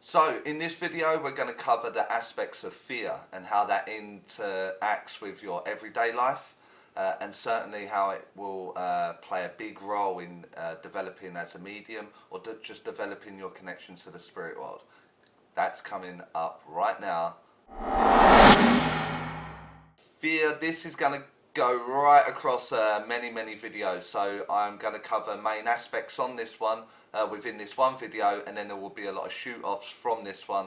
So in this video we're going to cover the aspects of fear and how that interacts with your everyday life and certainly how it will play a big role in developing as a medium or just developing your connection to the spirit world. That's coming up right now. Fear, this is going to go right across many videos, so I'm going to cover main aspects on this one within this one video, and then there will be a lot of shoot-offs from this one,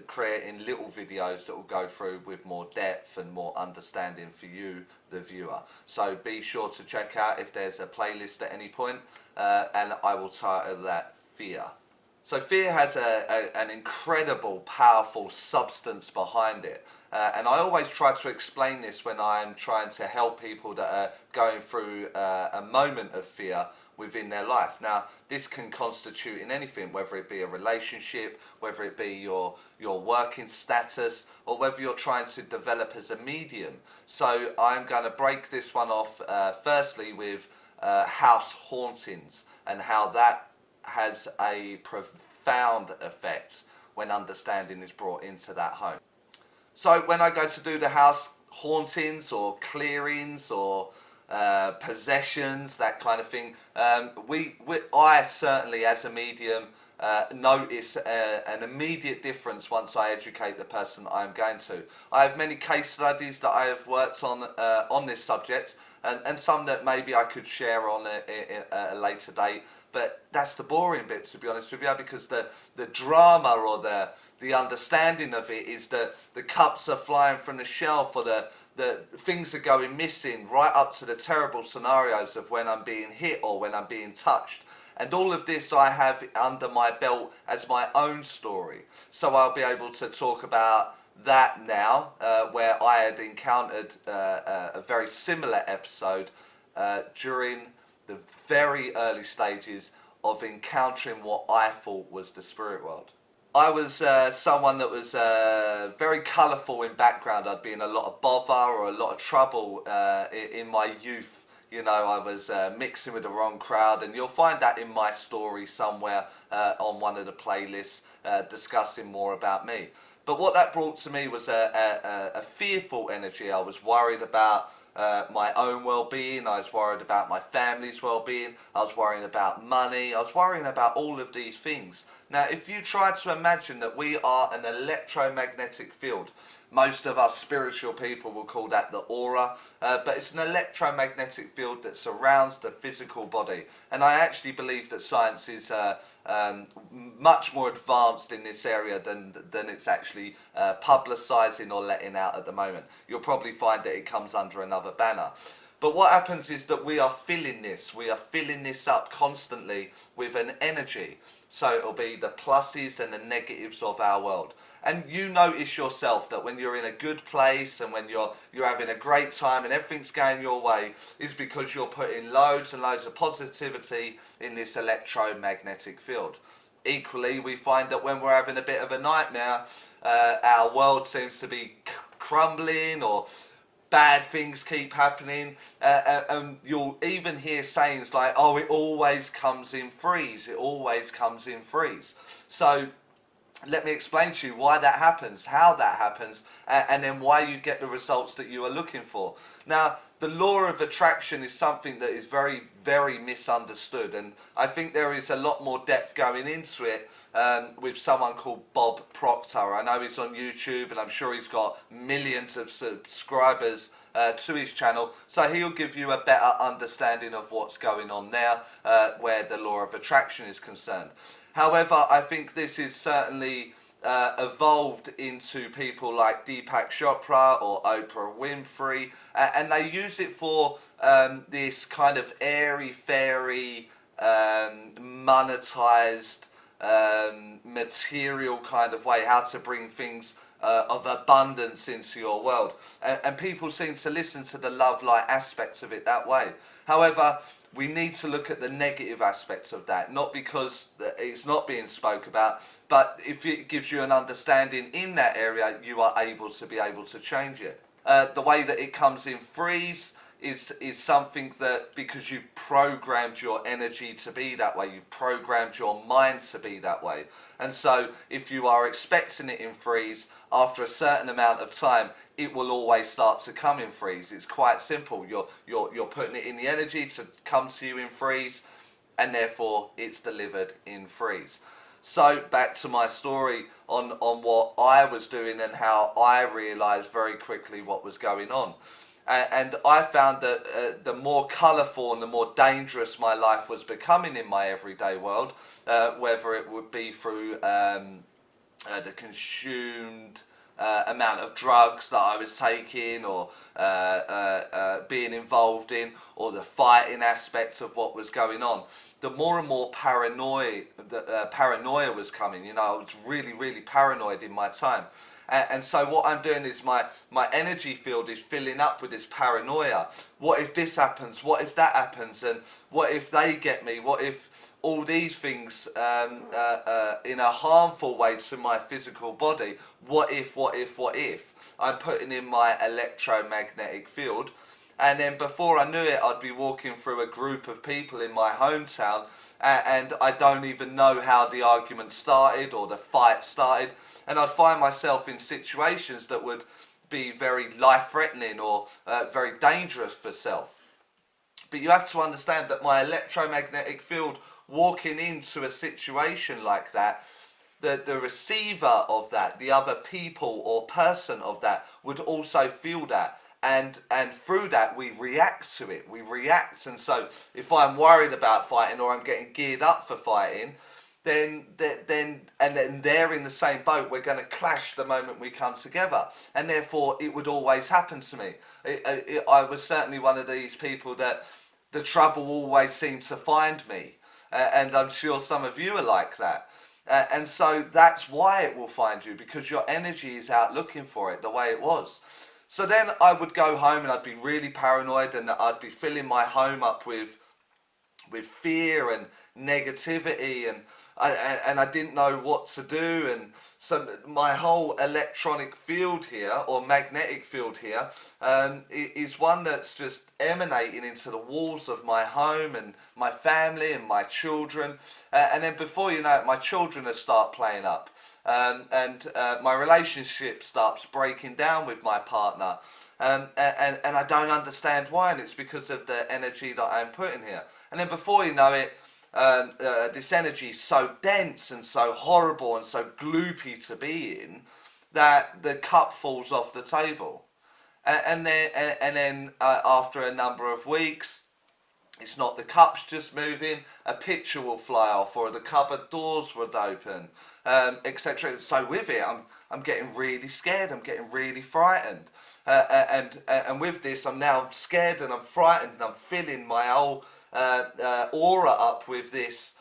creating little videos that will go through with more depth and more understanding for you, the viewer. So be sure to check out if there's a playlist at any point, and I will title that Fear. So fear has an incredible, powerful substance behind it. And I always try to explain this when I'm trying to help people that are going through a moment of fear within their life. Now, this can constitute in anything, whether it be a relationship, whether it be your working status, or whether you're trying to develop as a medium. So I'm going to break this one off firstly with house hauntings and how that has a profound effect when understanding is brought into that home. So when I go to do the house hauntings or clearings or possessions, that kind of thing, I certainly as a medium notice an immediate difference once I educate the person I'm going to. I have many case studies that I have worked on this subject, and some that maybe I could share on a later date, but that's the boring bit, to be honest with you, because the drama or the understanding of it is that the cups are flying from the shelf, or the things are going missing, right up to the terrible scenarios of when I'm being hit or when I'm being touched. And all of this I have under my belt as my own story. So I'll be able to talk about that now, where I had encountered a very similar episode during the very early stages of encountering what I thought was the spirit world. I was someone that was very colourful in background. I'd be in a lot of bother or a lot of trouble in my youth. You know, I was mixing with the wrong crowd, and you'll find that in my story somewhere on one of the playlists discussing more about me. But what that brought to me was a fearful energy. I was worried about my own well-being, I was worried about my family's well-being, I was worrying about money, I was worrying about all of these things. Now, if you try to imagine that we are an electromagnetic field, most of us spiritual people will call that the aura, but it's an electromagnetic field that surrounds the physical body. And I actually believe that science is much more advanced in this area than it's actually publicising or letting out at the moment. You'll probably find that it comes under another banner. But what happens is that we are filling this up constantly with an energy. So it'll be the pluses and the negatives of our world. And you notice yourself that when you're in a good place and when you're having a great time and everything's going your way, is because you're putting loads and loads of positivity in this electromagnetic field. Equally, we find that when we're having a bit of a nightmare, our world seems to be crumbling, or bad things keep happening, and you'll even hear sayings like, oh, it always comes in threes, it always comes in threes. So let me explain to you why that happens, how that happens, and then why you get the results that you are looking for. Now, the law of attraction is something that is very misunderstood, and I think there is a lot more depth going into it with someone called Bob Proctor. I know he's on YouTube, and I'm sure he's got millions of subscribers to his channel, so he'll give you a better understanding of what's going on there, where the law of attraction is concerned. However, I think this is certainly evolved into people like Deepak Chopra or Oprah Winfrey, and they use it for this kind of airy-fairy, monetized, material kind of way, how to bring things of abundance into your world. And people seem to listen to the love-light aspects of it that way. However, we need to look at the negative aspects of that, not because it's not being spoke about, but if it gives you an understanding in that area, you are able to change it. The way that it comes in threes is something that, because you've programmed your energy to be that way, you've programmed your mind to be that way. And so if you are expecting it in threes, after a certain amount of time, it will always start to come in threes. It's quite simple. You're putting it in the energy to come to you in threes, and therefore it's delivered in threes. So back to my story on what I was doing and how I realised very quickly what was going on. And I found that the more colourful and the more dangerous my life was becoming in my everyday world, whether it would be through the consumed amount of drugs that I was taking, or being involved in, or the fighting aspects of what was going on, the more and more paranoia was coming. You know, I was really, really paranoid in my time. And so what I'm doing is my energy field is filling up with this paranoia. What if this happens? What if that happens? And what if they get me? What if all these things in a harmful way to my physical body? What if, what if, what if? I'm putting in my electromagnetic field. And then before I knew it, I'd be walking through a group of people in my hometown, and I don't even know how the argument started or the fight started. And I'd find myself in situations that would be very life-threatening or very dangerous for self. But you have to understand that my electromagnetic field, walking into a situation like that, the receiver of that, the other people or person of that, would also feel that. And through that we react to it. We react. And so if I'm worried about fighting, or I'm getting geared up for fighting, then they're in the same boat. We're going to clash the moment we come together, and therefore it would always happen to me. I was certainly one of these people that the trouble always seemed to find me, and I'm sure some of you are like that. And so that's why it will find you, because your energy is out looking for it the way it was. So then I would go home and I'd be really paranoid, and I'd be filling my home up with fear and negativity, and I didn't know what to do. And so my whole electronic field here, or magnetic field here, is one that's just emanating into the walls of my home and my family and my children. And then before you know it, my children will start playing up. And my relationship starts breaking down with my partner, and I don't understand why, and it's because of the energy that I'm putting here. And then before you know it, this energy is so dense and so horrible and so gloopy to be in, that the cup falls off the table. And then after a number of weeks, it's not the cups just moving, a picture will fly off, or the cupboard doors would open, etc. So with it, I'm getting really scared, I'm getting really frightened. And with this, I'm now scared and I'm frightened, and I'm filling my whole aura up with this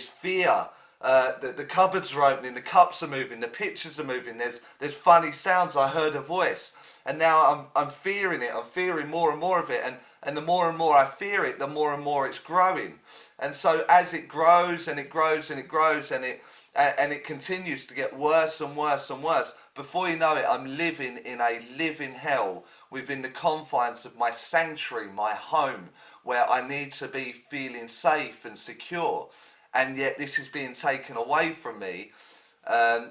fear. The cupboards are opening, the cups are moving, the pictures are moving, there's funny sounds. I heard a voice, and now I'm fearing it. I'm fearing more and more of it, and the more and more I fear it, the more and more it's growing. And so as it grows and it grows and it grows, and it continues to get worse and worse and worse, before you know it, I'm living in a living hell within the confines of my sanctuary, my home, where I need to be feeling safe and secure. And yet this is being taken away from me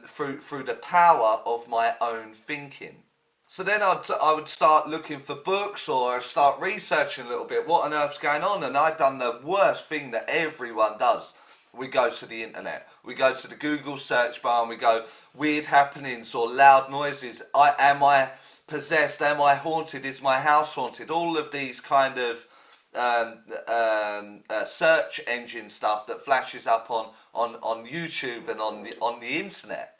through the power of my own thinking. So then I would start looking for books, or I'd start researching a little bit. What on earth's going on? And I'd done the worst thing that everyone does. We go to the internet. We go to the Google search bar and we go, weird happenings or loud noises. Am I possessed? Am I haunted? Is my house haunted? All of these kind of search engine stuff that flashes up on YouTube and on the internet,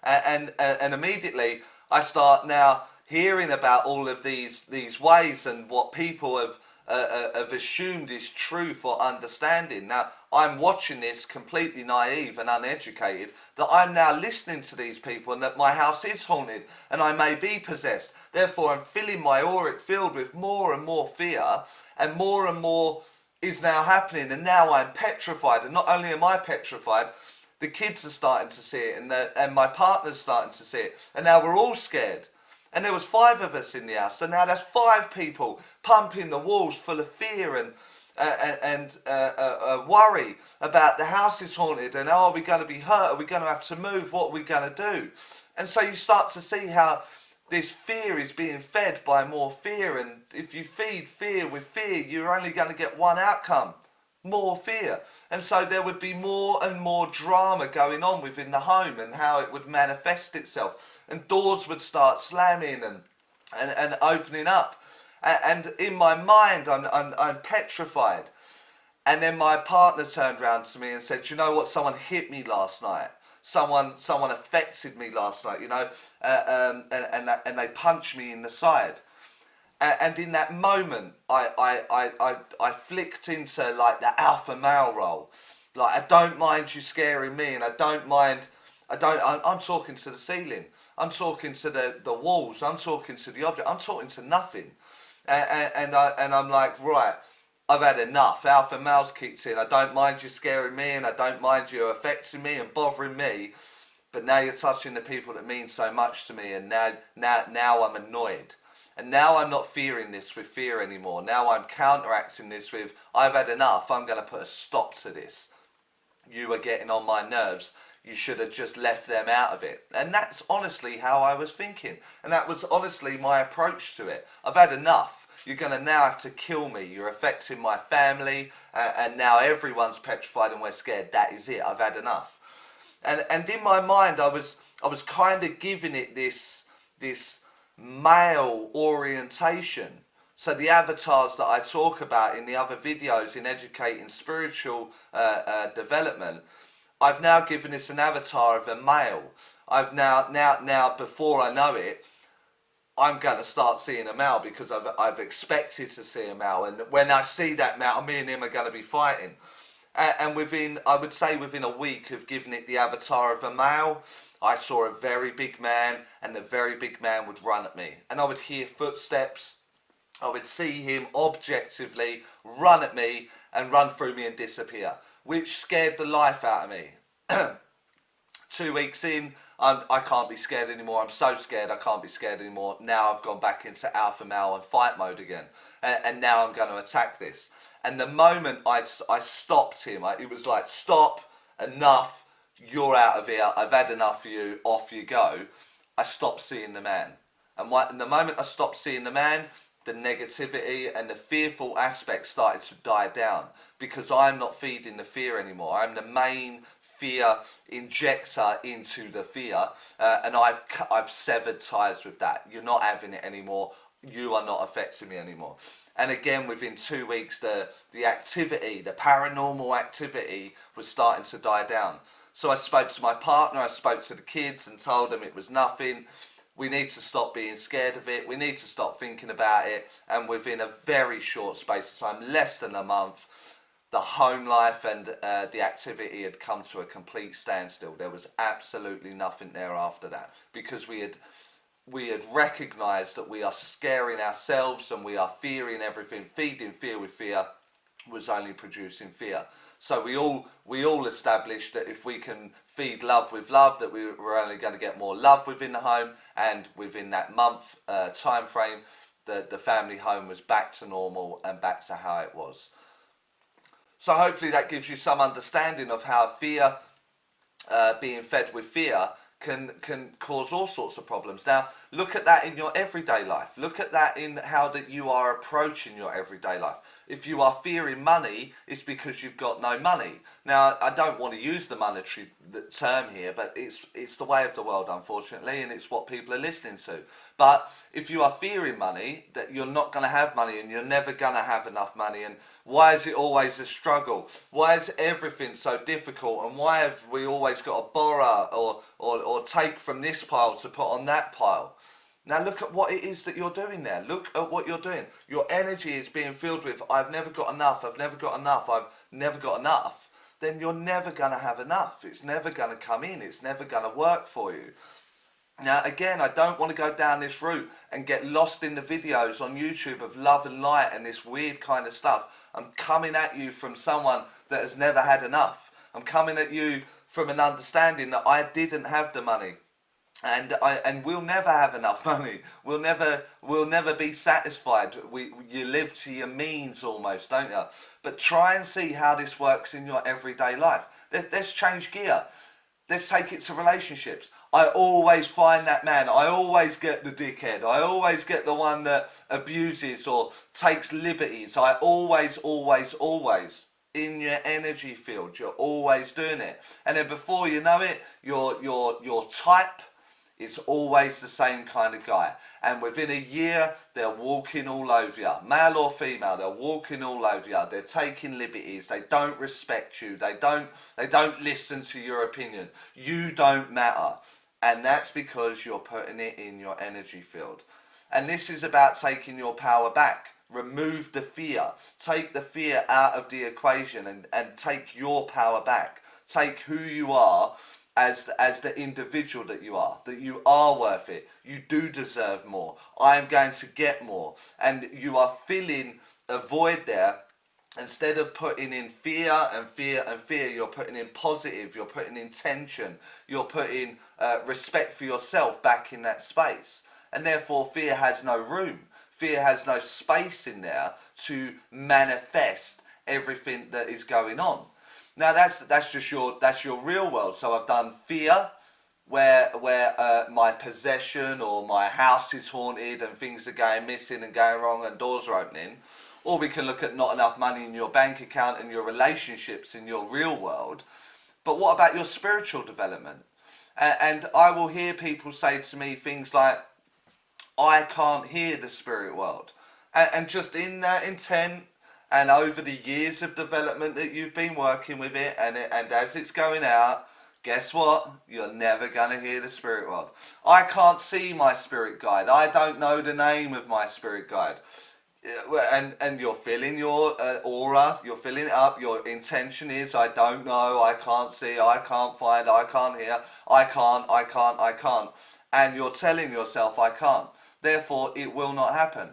and immediately I start now hearing about all of these ways and what people have assumed is truth or understanding. Now I'm watching this completely naive and uneducated, that I'm now listening to these people, and that my house is haunted and I may be possessed. Therefore I'm filling my auric field with more and more fear, and more is now happening. And now I'm petrified, and not only am I petrified, the kids are starting to see it, and my partner's starting to see it, and now we're all scared. And there was 5 of us in the house. So now that's 5 people pumping the walls full of fear and worry about the house is haunted and, oh, are we going to be hurt? Are we going to have to move? What are we going to do? And so you start to see how this fear is being fed by more fear. And if you feed fear with fear, you're only going to get one outcome: more fear. And so there would be more and more drama going on within the home and how it would manifest itself. And doors would start slamming and opening up. And in my mind, I'm petrified. And then my partner turned around to me and said, "You know what? Someone hit me last night. Someone affected me last night, you know, and they punched me in the side." And in that moment, I flicked into like the alpha male role. Like, I don't mind you scaring me, and I'm talking to the ceiling. I'm talking to the walls. I'm talking to the object. I'm talking to nothing. And I'm like, right, I've had enough. Alpha male's kicked in. I don't mind you scaring me, and I don't mind you affecting me and bothering me. But now you're touching the people that mean so much to me, and now I'm annoyed. And now I'm not fearing this with fear anymore. Now I'm counteracting this with, I've had enough. I'm going to put a stop to this. You are getting on my nerves. You should have just left them out of it. And that's honestly how I was thinking. And that was honestly my approach to it. I've had enough. You're going to now have to kill me. You're affecting my family. And now everyone's petrified and we're scared. That is it. I've had enough. And in my mind, I was kind of giving it this male orientation. So the avatars that I talk about in the other videos in educating spiritual development, I've now given this an avatar of a male. I've now before I know it, I'm going to start seeing a male because I've expected to see a male, and when I see that male, me and him are going to be fighting. And I would say within a week of giving it the avatar of a male, I saw a very big man, and the very big man would run at me. And I would hear footsteps. I would see him objectively run at me and run through me and disappear, which scared the life out of me. 2 weeks in, I can't be scared anymore. I'm so scared I can't be scared anymore. Now I've gone back into alpha male and fight mode again. And now I'm going to attack this. And the moment I stopped him, it was like, stop, enough, you're out of here, I've had enough of you, off you go. I stopped seeing the man. And the moment I stopped seeing the man, the negativity and the fearful aspect started to die down, because I'm not feeding the fear anymore. I'm the main fear injector into the fear, and I've severed ties with that. You're not having it anymore. You are not affecting me anymore. And again, within 2 weeks, the activity, the paranormal activity was starting to die down. So I spoke to my partner, I spoke to the kids and told them it was nothing. We need to stop being scared of it. We need to stop thinking about it. And within a very short space of time, less than a month, the home life and the activity had come to a complete standstill. There was absolutely nothing there after that, because we had recognised that we are scaring ourselves and we are fearing everything. Feeding fear with fear was only producing fear. So we all established that if we can feed love with love, that we were only going to get more love within the home, and within that month time frame, the family home was back to normal and back to how it was. So hopefully that gives you some understanding of how fear, being fed with fear, can cause all sorts of problems. Now, look at that in your everyday life. Look at that in how that you are approaching your everyday life. If you are fearing money, it's because you've got no money. Now, I don't want to use the monetary term here, but it's the way of the world, unfortunately, and it's what people are listening to. But if you are fearing money, that you're not going to have money and you're never going to have enough money, and why is it always a struggle? Why is everything so difficult? And why have we always got to borrow or take from this pile to put on that pile? Now look at what it is that you're doing there. Look at what you're doing. Your energy is being filled with, I've never got enough, I've never got enough, I've never got enough. Then you're never going to have enough. It's never going to come in. It's never going to work for you. Now again, I don't want to go down this route and get lost in the videos on YouTube of love and light and this weird kind of stuff. I'm coming at you from someone that has never had enough. I'm coming at you from an understanding that I didn't have the money. And we'll never have enough money. We'll never be satisfied. You live to your means almost, don't you? But try and see how this works in your everyday life. Let's change gear. Let's take it to relationships. I always find that man. I always get the dickhead. I always get the one that abuses or takes liberties. I always in your energy field. You're always doing it, and then before you know it, your type is always the same kind of guy. And within a year, they're walking all over you. Male or female, they're walking all over you. They're taking liberties. They don't respect you. They don't listen to your opinion. You don't matter. And that's because you're putting it in your energy field. And this is about taking your power back. Remove the fear. Take the fear out of the equation and take your power back. Take who you are as the individual that you are worth it. You do deserve more. I am going to get more. And you are filling a void there. Instead of putting in fear and fear and fear, you're putting in positive, you're putting in tension, you're putting respect for yourself back in that space. And therefore fear has no room. Fear has no space in there to manifest everything that is going on. Now that's your real world. So I've done fear, where my possession or my house is haunted and things are going missing and going wrong and doors are opening. Or we can look at not enough money in your bank account and your relationships in your real world. But what about your spiritual development? And I will hear people say to me things like, I can't hear the spirit world. And just in that intent, and over the years of development that you've been working with it, and as it's going out, guess what? You're never going to hear the spirit world. I can't see my spirit guide. I don't know the name of my spirit guide. And you're filling your aura, you're filling it up. Your intention is, I don't know, I can't see, I can't find, I can't hear, I can't. And you're telling yourself, I can't. Therefore, it will not happen.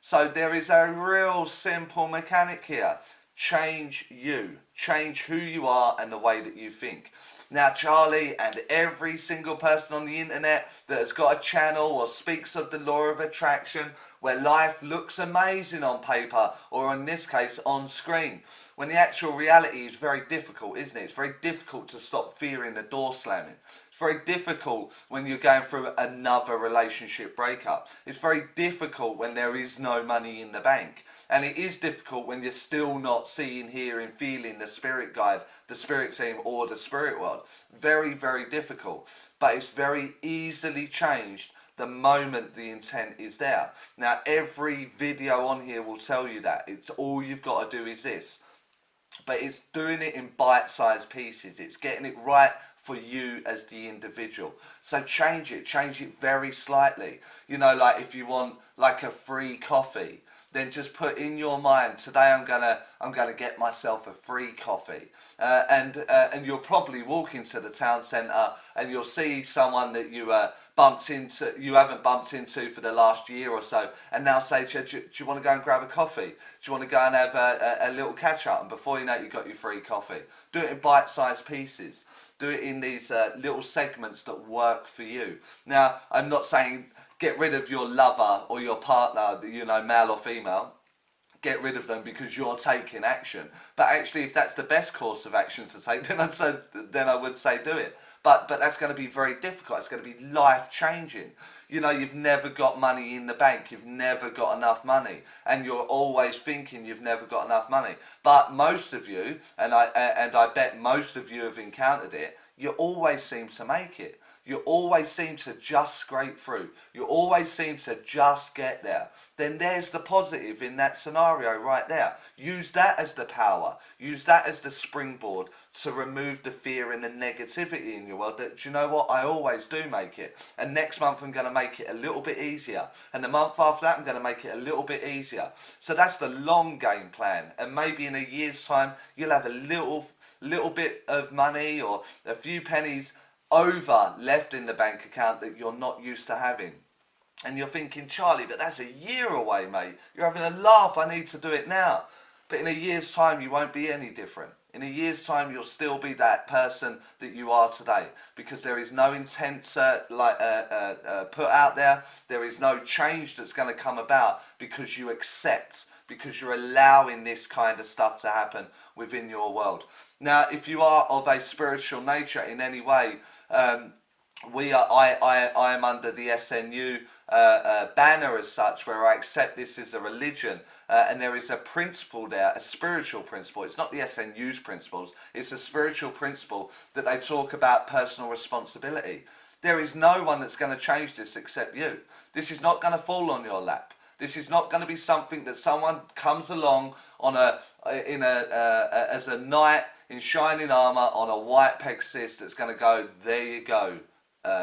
So there is a real simple mechanic here. Change you. Change who you are and the way that you think. Now, Charlie and every single person on the internet that has got a channel or speaks of the law of attraction, where life looks amazing on paper, or in this case on screen, when the actual reality is very difficult, isn't it? It's very difficult to stop fearing the door slamming. It's very difficult when you're going through another relationship breakup. It's very difficult when there is no money in the bank. And it is difficult when you're still not seeing, hearing, feeling the spirit guide, the spirit team, or the spirit world. Very, very difficult. But it's very easily changed the moment the intent is there. Now, every video on here will tell you that. It's all you've got to do is this. But it's doing it in bite-sized pieces. It's getting it right for you as the individual. So change it very slightly. You know, like if you want like a free coffee, then just put in your mind, today I'm gonna get myself a free coffee, and you'll probably walk into the town centre and you'll see someone that you haven't bumped into for the last year or so, and now say to you, do you want to go and grab a coffee? Do you want to go and have a little catch up? And before you know it, you got your free coffee. Do it in bite-sized pieces. Do it in these little segments that work for you. Now, I'm not saying get rid of your lover or your partner, you know, male or female. Get rid of them because you're taking action. But actually, if that's the best course of action to take, then I would say do it. But that's going to be very difficult. It's going to be life-changing. You know, you've never got money in the bank. You've never got enough money. And you're always thinking you've never got enough money. But most of you, and I bet most of you have encountered it, you always seem to make it. You always seem to just scrape through. You always seem to just get there. Then there's the positive in that scenario right there. Use that as the power. Use that as the springboard to remove the fear and the negativity in your world. That, do you know what? I always do make it. And next month I'm going to make it a little bit easier. And the month after that I'm going to make it a little bit easier. So that's the long game plan. And maybe in a year's time you'll have a little bit of money or a few pennies over left in the bank account that you're not used to having. And you're thinking, Charlie, but that's a year away, mate. You're having a laugh. I need to do it now. But in a year's time, you won't be any different. In a year's time, you'll still be that person that you are today, because there is no intent put out there. There is no change that's going to come about because you accept, because you're allowing this kind of stuff to happen within your world. Now, if you are of a spiritual nature in any way, I am under the SNU banner as such, where I accept this as a religion, and there is a principle there, a spiritual principle. It's not the SNU's principles, it's a spiritual principle that they talk about personal responsibility. There is no one that's going to change this except you. This is not going to fall on your lap. This is not going to be something that someone comes along on as a knight in shining armour on a white Pegasus that's going to go, there you go,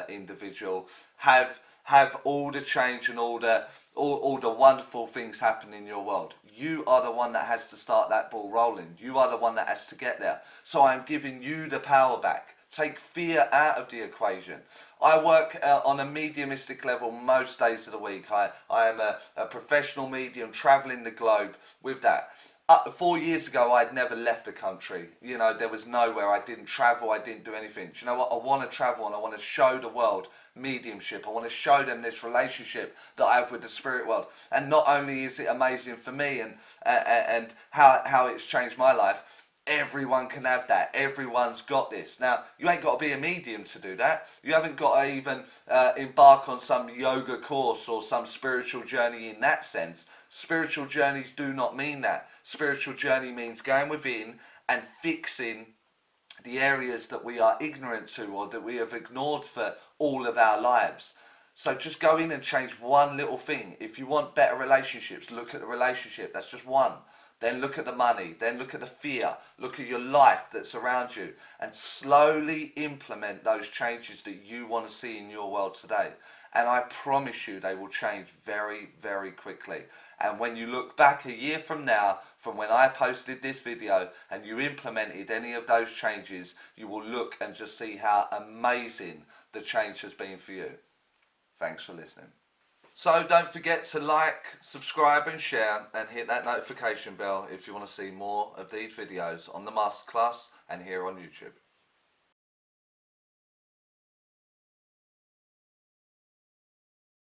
individual. Have all the change and all the wonderful things happen in your world. You are the one that has to start that ball rolling. You are the one that has to get there. So I'm giving you the power back. Take fear out of the equation. I work on a mediumistic level most days of the week. I am a professional medium travelling the globe with that. 4 years ago, I'd never left the country. You know, there was nowhere. I didn't travel. I didn't do anything. Do you know what? I want to travel, and I want to show the world mediumship. I want to show them this relationship that I have with the spirit world. And not only is it amazing for me and how it's changed my life, everyone can have that. Everyone's got this. Now, you ain't got to be a medium to do that. You haven't got to even embark on some yoga course or some spiritual journey in that sense. Spiritual journeys do not mean that. Spiritual journey means going within and fixing the areas that we are ignorant to or that we have ignored for all of our lives. So just go in and change one little thing. If you want better relationships, look at the relationship. That's just one. Then look at the money, then look at the fear, look at your life that's around you, and slowly implement those changes that you want to see in your world today. And I promise you they will change very, very quickly. And when you look back a year from now, from when I posted this video, and you implemented any of those changes, you will look and just see how amazing the change has been for you. Thanks for listening. So don't forget to like, subscribe and share, and hit that notification bell if you want to see more of these videos on the masterclass and here on YouTube.